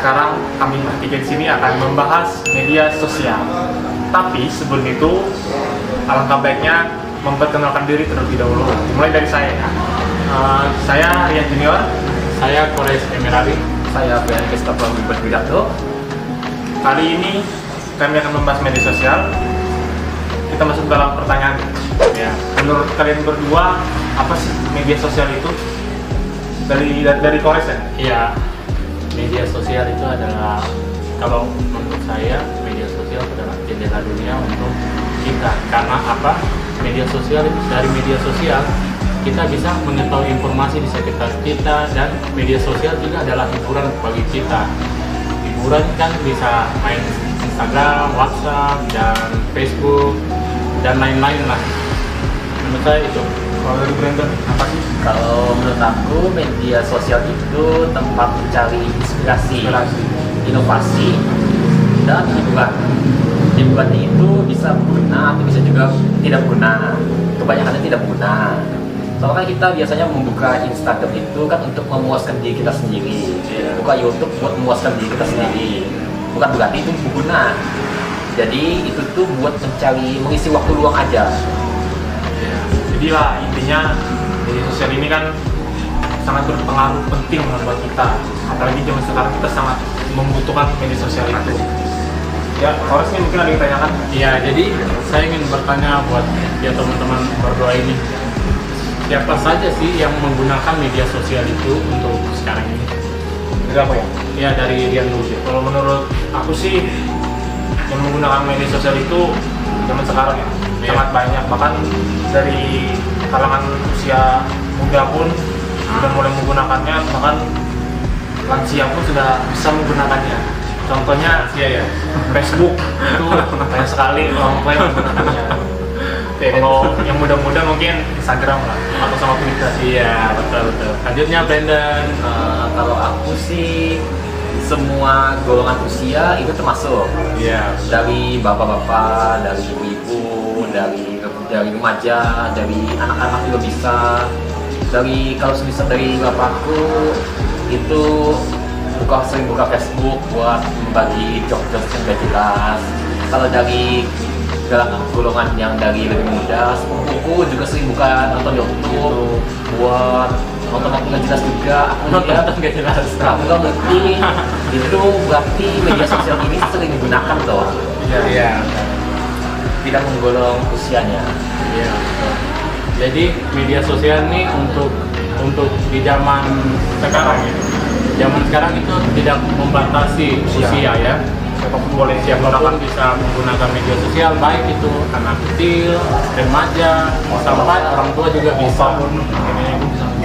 sekarang kami bertiga di sini akan membahas media sosial. Tapi sebelum itu, alangkah baiknya memperkenalkan diri terlebih dahulu. Mulai dari saya ya. Saya Rian Junior. Saya Kores Emerari. Saya Brian Christopher Widarto. Kali ini kami akan membahas media sosial. Kita masuk dalam pertanyaan. Ya, menurut kalian berdua apa sih media sosial itu? Dari Kores ya? Iya, media sosial itu adalah, kalau menurut saya, media sosial adalah jendela dunia untuk kita. Karena apa? Dari media sosial kita bisa mengetahui informasi di sekitar kita, dan media sosial juga adalah hiburan bagi kita. Hiburan kan bisa main Instagram, WhatsApp, dan Facebook, dan lain-lain lah. Menurut saya itu. Kalau dari Brandon, apa sih? Kalau menurut aku media sosial itu tempat mencari inspirasi, inovasi, dan hiburan. Hiburannya itu bisa berguna atau bisa juga tidak berguna. Kebanyakannya tidak berguna. Soalnya kan kita biasanya membuka Instagram itu kan untuk memuaskan diri kita sendiri. Buka YouTube buat memuaskan diri kita sendiri. Bukan berarti itu berguna. Jadi itu tuh buat mengisi waktu luang aja. Jadi lah intinya media sosial ini kan sangat berpengaruh penting buat kita. Apalagi zaman sekarang kita sangat membutuhkan media sosial itu. Ya, Kores ini mungkin ada yang ditanyakan. Iya, jadi saya ingin bertanya buat ya teman-teman berdua ini. Siapa saja sih yang menggunakan media sosial itu untuk sekarang ini? Dari apa ya? Ya, dari Rian dulu. Kalau menurut aku sih yang menggunakan media sosial itu zaman sekarang ya sangat banyak. Bahkan dari kalangan usia muda pun sudah mulai menggunakannya, bahkan lansia pun sudah bisa menggunakannya. Contohnya Iya ya. Facebook itu banyak sekali orang tua yang menggunakannya. Kalau yang muda-muda mungkin Instagram lah atau sama Twitter. Iya, betul. Lanjutnya Brandon. Kalau aku sih semua golongan usia itu termasuk. Iya. Dari bapak-bapak, dari ibu-ibu, dari remaja, dari anak-anak juga bisa. Kalau semisal dari bapakku itu sering buka Facebook buat membagi job-job yang gak jelas. Kalau dari golongan yang dari lebih muda, sepupuku juga sering buka nonton YouTube buat nonton gak jelas juga. Aku Nggak jelas. Aku nggak ngerti. Itu berarti media sosial ini sering digunakan toh. Iya. Tidak menggolong usianya. Iya. Jadi media sosial ini untuk di zaman sekarang ya. Zaman sekarang itu tidak membatasi usia ya. Siapapun boleh Siapapun bisa menggunakan media sosial, baik itu anak kecil, remaja, sampai orang tua juga bisa.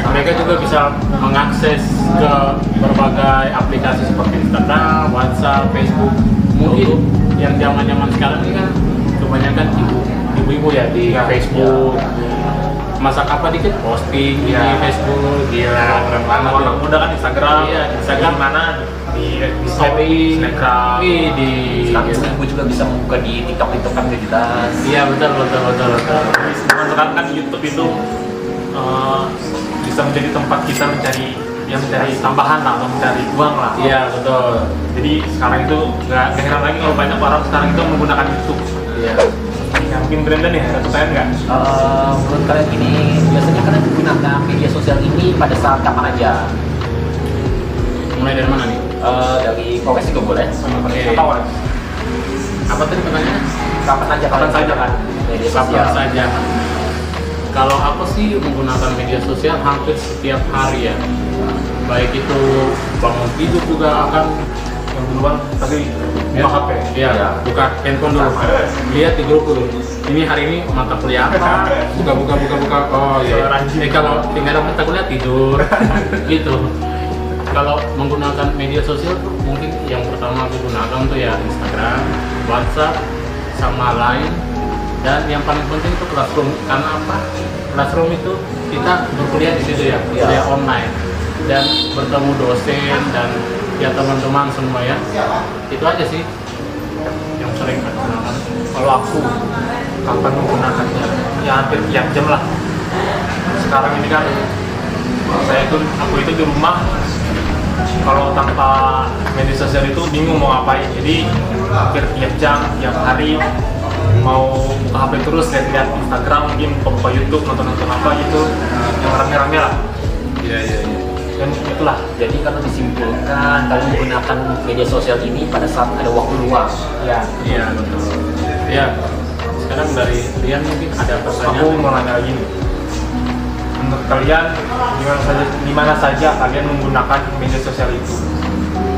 Mereka juga bisa mengakses ke berbagai aplikasi seperti Instagram, WhatsApp, Facebook. Mungkin yang zaman sekarang ini kan kebanyakan ibu-ibu ya di Facebook. Masak apa dikit posting di Facebook, gila keren banget. Anak muda kan Instagram. Iya, Instagram mana di story, Snapgram. di Sekarang ibu juga bisa membuka di TikTok kan gak jelas. Iya, betul. Jadi sekarang kan YouTube itu bisa menjadi tempat kita mencari tambahan lah, mencari uang lah. Iya, betul. Jadi sekarang itu nggak heran lagi kalau banyak orang sekarang itu menggunakan YouTube. Iya. Ya, mungkin Brandon ya, ada pertanyaan nggak? Menurut kalian ini biasanya kalian menggunakan media sosial ini pada saat kapan aja? Mulai dari mana nih? Dari Kores juga boleh. Oke. Apa tadi pertanyaannya? Kapan aja kan? media Kapan sosial? saja. Kalau aku sih menggunakan media sosial hampir setiap hari ya. Baik itu bangun tidur juga akan Yang duluan tadi buka HP. Iya, buka handphone dulu. Lihat di grup dulu. Ini hari ini mata kuliah apa? Buka. Oh iya. Kalau tinggal ada mata kuliah tidur. Gitu. Kalau menggunakan media sosial tuh mungkin yang pertama aku gunakan tuh ya Instagram, WhatsApp, sama Line. Dan yang paling penting itu Classroom. Karena apa? Classroom itu kita berkuliah di situ ya, kuliah online dan bertemu dosen dan ya teman-teman semua ya. Itu aja sih yang sering aku gunakan. Kalau aku kapan menggunakannya? Ya hampir tiap jam lah. Sekarang ini kan aku itu di rumah kalau tanpa media sosial itu bingung mau ngapain. Jadi hampir tiap jam, tiap hari mau buka HP terus, lihat-lihat Instagram, mungkin buka YouTube, nonton-nonton apa gitu yang rame-rame lah. Iya. Dan itulah. Jadi kalau disimpulkan, kalian menggunakan media sosial ini pada saat ada waktu luang. Ya, Iya betul. Iya. Sekarang dari Rian mungkin ada aku pertanyaan. mau nanya lagi nih. Menurut kalian di mana saja kalian menggunakan media sosial itu?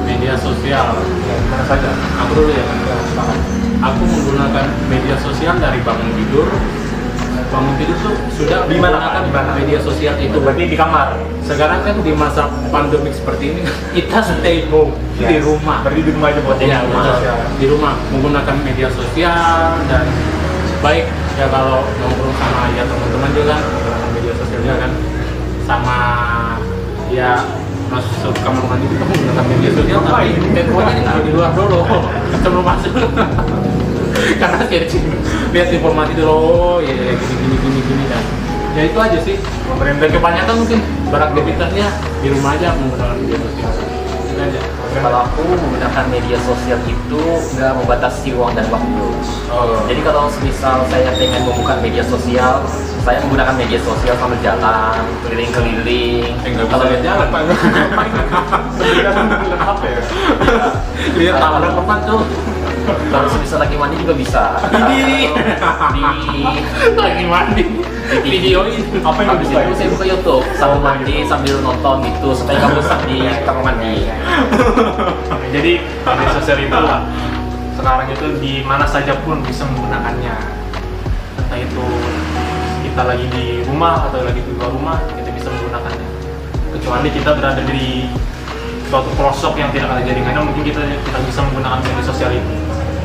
Media sosial. Ya, di mana saja? Aku dulu ya. Ya, silakan. Aku menggunakan media sosial dari bangun tidur. Bangun tidur tuh sudah Di mana, menggunakan Pak? Di mana? media sosial itu. Berarti di kamar. Sekarang kan di masa pandemik seperti ini kita stay home di rumah. Berarti di rumah aja buat Iya, media betul. sosial. Di rumah menggunakan media sosial dan baik ya kalau ngobrol sama ya teman-teman juga kan menggunakan media sosial juga kan, sama ya masuk kamar mandi kita menggunakan media sosial tapi temponya di luar dulu sebelum masuk karena searching lihat informasi dulu, oh ya gini dan ya itu aja sih. Dan kebanyakan mungkin beraktivitasnya di rumah aja menggunakan media sosial. Itu aja. Kalau aku menggunakan media sosial itu nggak membatasi ruang dan waktu. Oh. Jadi kalau misal saya pengen membuka media sosial, saya menggunakan media sosial sambil jalan, keliling-keliling. Nggak bisa Kalau lihat jalan pak. Apa ya? Lihat taman depan tuh. kalau misal lagi mandi juga bisa. Ini lagi mandi. Video ini. Apa yang Habis dibuka? itu saya buka YouTube sambil mandi sambil nonton gitu supaya kamu bosan di kamar mandi. Jadi media sosial itu sekarang itu di mana saja pun bisa menggunakannya. Entah itu kita lagi di rumah atau lagi di luar rumah, kita bisa menggunakannya. Kecuali kita berada di suatu pelosok yang tidak ada jaringannya, mungkin kita tidak bisa menggunakan media sosial itu.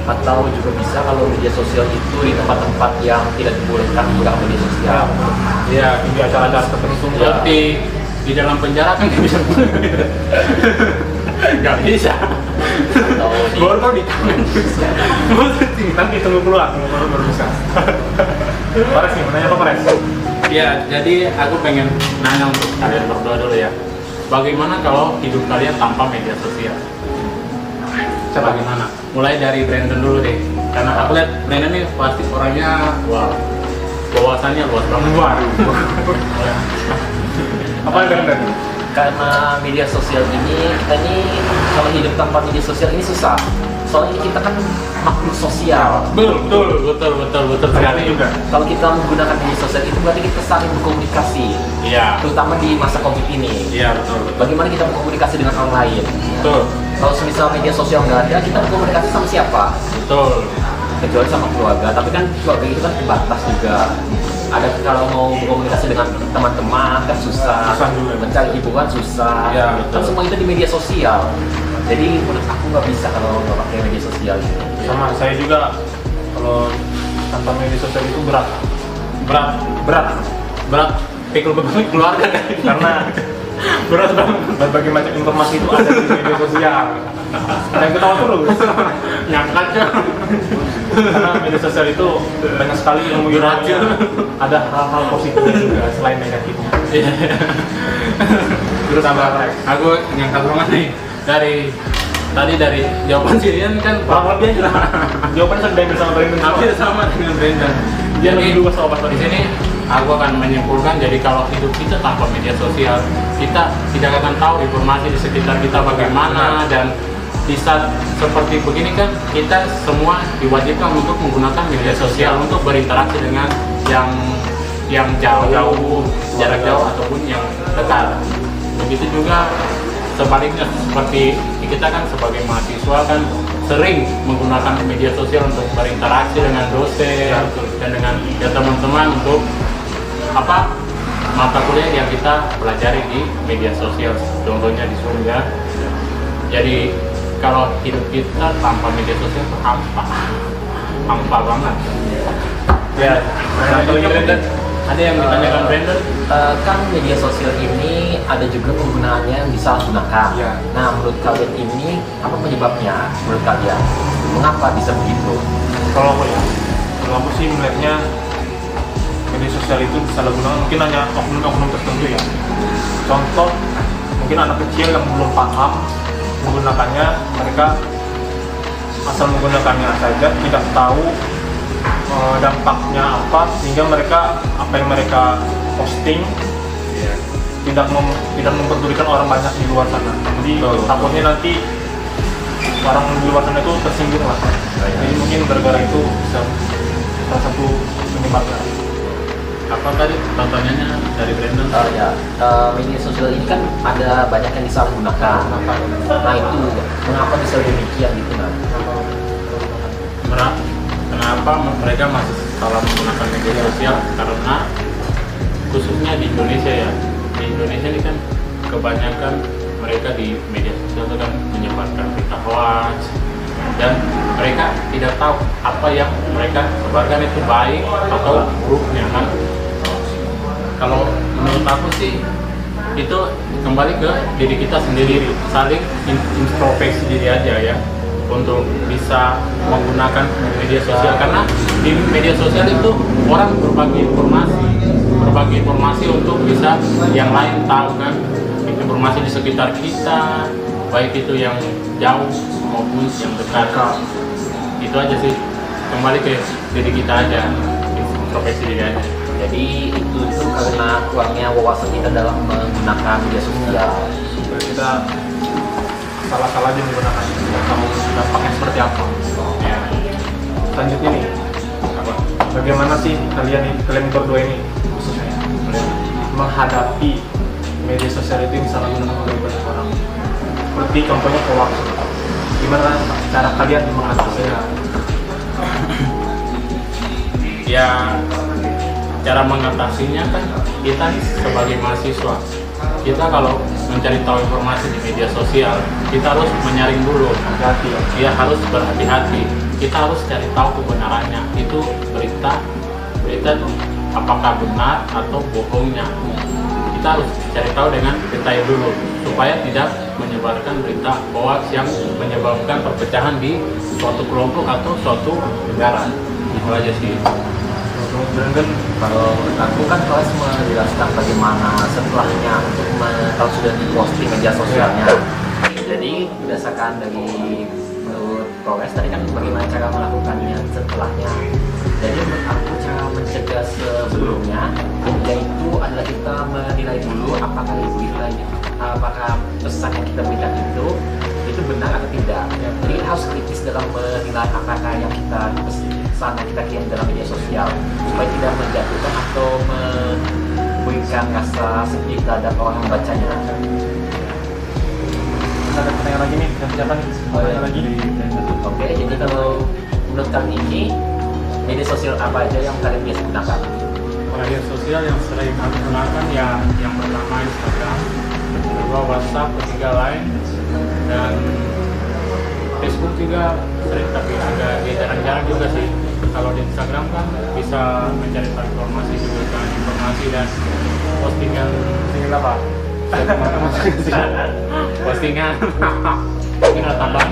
Atau juga bisa kalau media sosial itu di tempat-tempat yang tidak dibolehkan menggunakan media sosial. Iya. Di acara-acara tertentu. Seperti di dalam penjara kan nggak bisa. Nggak bisa. Atau di Baru tau di tangan. Nanti tunggu keluar baru bisa. Pares nih, mau nanya apa Pares? Ya, jadi aku pengen nanya untuk kalian berdua dulu ya. Bagaimana kalau hidup kalian tanpa media sosial? Bagaimana? Mulai dari Brandon dulu deh. Karena aku lihat Brandon ini pasti orangnya wah, wawasannya luas banget. Apa yang dari? karena media sosial ini kita ini kalau hidup tanpa media sosial ini susah. Soalnya kita kan makhluk sosial. Betul sekali juga. Kalau kita menggunakan media sosial itu berarti kita saling berkomunikasi, Iya. terutama di masa COVID ini. Iya betul. Bagaimana kita berkomunikasi dengan orang lain? Betul. Kalau misal media sosial nggak ada, kita berkomunikasi sama siapa? Betul. Kecuali sama keluarga. Tapi kan keluarga itu kan terbatas juga. Ada kalau mau berkomunikasi dengan teman-teman kan susah. Susah juga. Mencari hiburan susah. Iya, Kan betul. semua itu di media sosial. Jadi menurut aku nggak bisa kalau nggak pakai media sosial gitu. Sama saya juga, kalau tanpa media sosial itu berat. Pikul beban keluarga kan. Karena berat banget. Berbagai macam informasi itu ada di media sosial. Dan ketawa terus. Nyangkat ya. Karena media sosial itu banyak sekali ilmu Beracun. Ada hal-hal positifnya juga selain negatifnya. Terus apa? Aku nyangkat banget nih dari jawaban Sirian kan Kurang lebih aja lah. Jawabannya sudah diambil sama Brandon. hampir sama dengan Brandon. Dia Jadi, lebih luas soal di sini aku akan menyimpulkan, jadi kalau hidup kita tanpa media sosial, kita tidak akan tahu informasi di sekitar kita bagaimana, dan di saat seperti begini kan kita semua diwajibkan untuk menggunakan media sosial untuk berinteraksi dengan yang jauh, jarak jauh ataupun yang dekat. Begitu juga sebaliknya, seperti kita kan sebagai mahasiswa kan sering menggunakan media sosial untuk berinteraksi dengan dosen dan dengan ya, teman-teman untuk mata kuliah yang kita pelajari di media sosial, contohnya di Zoom ya. Jadi kalau hidup kita tanpa media sosial itu hampa banget. Ya, Ada yang ditanyakan Brandon? Kan media sosial ini ada juga penggunaannya yang disalahgunakan. Iya. Nah, menurut kalian ini apa penyebabnya? Menurut kalian, mengapa bisa begitu? kalau aku sih melihatnya media sosial itu disalahgunakan mungkin hanya oknum-oknum tertentu ya. Contoh mungkin anak kecil yang belum paham menggunakannya, mereka asal menggunakannya saja, tidak tahu dampaknya apa, sehingga mereka apa yang mereka posting tidak memperdulikan orang banyak di luar sana. Jadi takutnya nanti orang di luar sana itu tersinggung lah. Jadi mungkin gara-gara itu bisa salah satu penyebabnya. Apa tadi pertanyaannya dari Brandon? Media sosial ini kan ada banyak yang disalahgunakan. Nah itu mengapa bisa demikian gitu nah? Kenapa mereka masih salah menggunakan media sosial? Karena khususnya di Indonesia ya, di Indonesia ini kan kebanyakan mereka di media sosial itu kan menyebarkan berita hoax, dan mereka tidak tahu apa yang mereka sebarkan itu baik atau buruknya kan. Kalau menurut aku sih itu kembali ke diri kita sendiri, saling introspeksi diri aja ya, untuk bisa menggunakan media sosial. Karena di media sosial itu orang berbagi informasi untuk bisa yang lain tahu kan, informasi di sekitar kita, baik itu yang jauh maupun yang dekat. Itu aja sih, kembali ke diri kita aja, introspeksi diri aja. Jadi itu karena kurangnya wawasan kita dalam menggunakan media sosial. Kita salah-salah aja menggunakan, tidak tahu dampaknya seperti apa. Ya. Selanjutnya nih, bagaimana sih kalian berdua ini khususnya menghadapi media sosial itu yang disalahgunakan oleh banyak orang? Seperti contohnya hoax. Gimana cara kalian mengatasinya? Ya, cara mengatasinya kan kita sebagai mahasiswa, kita kalau mencari tahu informasi di media sosial, kita harus menyaring dulu. Hati-hati ya. Dia harus berhati-hati. Kita harus cari tahu kebenarannya. Itu berita apakah benar atau bohongnya. Kita harus cari tahu dengan detail dulu supaya tidak menyebarkan berita hoax yang menyebabkan perpecahan di suatu kelompok atau suatu negara. Itu aja sih. Kalau menurut aku kan Koes menjelaskan bagaimana setelahnya untuk kalau sudah diposting media sosialnya. Jadi berdasarkan dari menurut Koes tadi kan bagaimana cara melakukannya setelahnya. Jadi menurut aku cara mencegah sebelumnya yaitu adalah kita menilai dulu apakah pesan yang kita berikan itu benar atau tidak. Jadi kita harus kritis dalam menilai apakah yang kita pesan yang kita kirim dalam media sosial supaya tidak menjatuhkan atau memberikan rasa sedih terhadap orang yang membacanya. Ada pertanyaan lagi nih, siapa nih? Pertanyaan lagi. Oke, jadi kalau menurut kalian ini media sosial apa aja yang kalian biasa gunakan? Media sosial yang sering aku gunakan ya yang pertama Instagram, kedua WhatsApp, ketiga Line, dan Facebook juga sering, tapi agak jarang-jarang juga sih. Kalau di Instagram kan bisa mencari informasi juga kan, informasi dan postingan apa? postingan mungkin ada tambahan.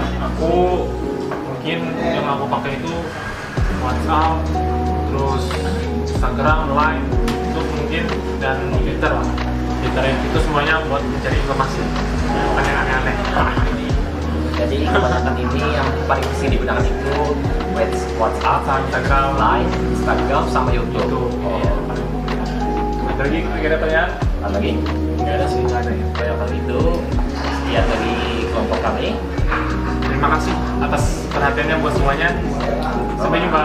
Mungkin yang aku pakai itu WhatsApp, terus Instagram, Line, itu mungkin, dan Twitter lah. Twitter itu semuanya buat mencari informasi, bukan yang aneh-aneh. Jadi kebanyakan ini yang paling sering digunakan itu WhatsApp, Instagram, Line, Instagram, sama YouTube. Itu. Ada lagi kira-kira pertanyaan? Ada lagi? Nggak ada sih, nggak ada ya. Banyak kali itu sekian dari kelompok kami. Terima kasih atas perhatiannya buat semuanya. Sampai jumpa.